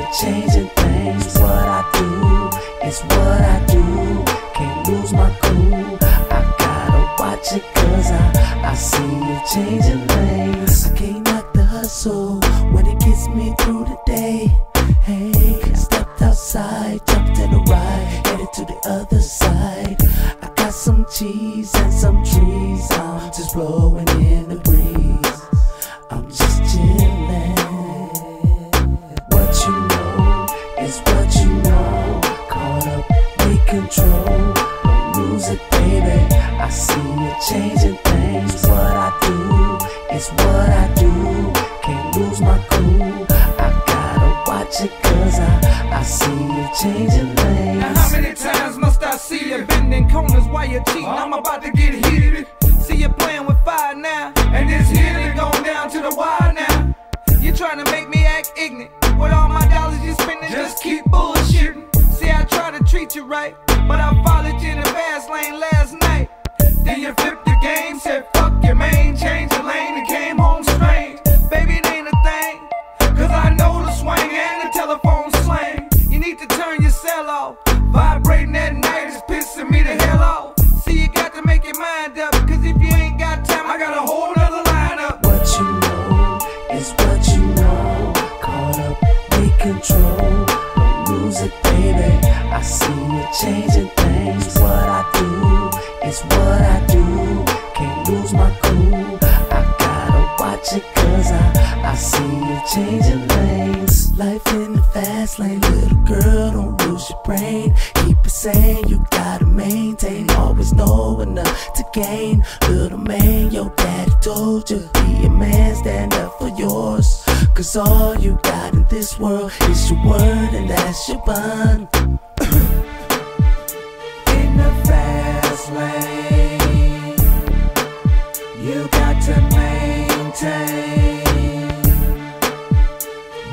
you changing things. What I do is what I do. Can't lose my cool. I gotta watch it cause I see you changing lanes. I can't knock the hustle when it gets me through the day. Hey, stepped outside, jumped in a ride, headed to the other side. I got some cheese and some trees, I'm just blowing in the breeze. I'm just chillin'. What you know is what you know. Caught up, take control. Don't lose it, baby. I see you changing things. What I do is what I do. Can't lose my cool. I gotta watch it cause I see you changing lanes. Now how many times must I see you bending corners while you're cheating? I'm about to get heated. See you playing with fire now, and this heating going down to the wire now. You're trying to make me act ignorant with all my dollars you spending. Just keep bullshitting. See, I try to treat you right, but I followed you in the fast lane last night. Then you flipped the game, said fuck your main, changed the lane and came home strange. Baby, it ain't a thing, cause I know the swing and the telephone slang. You need to turn your cell off. Vibrating at night is pissing me the hell off. See, you got to make your mind up, cause if you ain't got time, I got a whole nother lineup. What you know is what you know. Caught up, take control. Don't lose it, baby. I see you changing things. What I do is what I do. Can't lose my cool. I gotta watch it cause I see you changing lanes. Life in the fast lane, little girl, don't lose your brain. Keep it sane, you gotta maintain. Always know enough to gain. Little man, your daddy told you, be a man, stand up for yours. Cause all you got in this world is your word and that's your bond. In the fast lane, you got to maintain.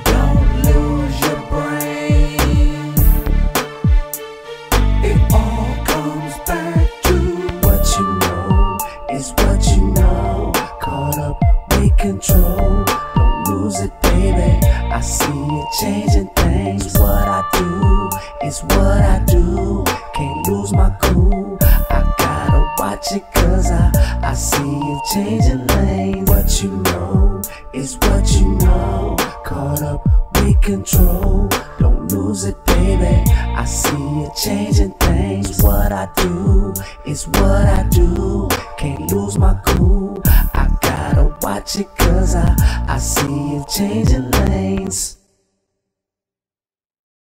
Don't lose your brain. It all comes back to what you know is what you know. Caught up, take control. Don't lose it, baby. I see you changing things. What I do is what I do. Can't lose my cool. I gotta watch it cause I see you changing lanes. What you know is what you know. Caught up, take control. Don't lose it, baby. I see you changing things. What I do is what I do. Can't lose my cool. I gotta watch it cause I see you changing lanes.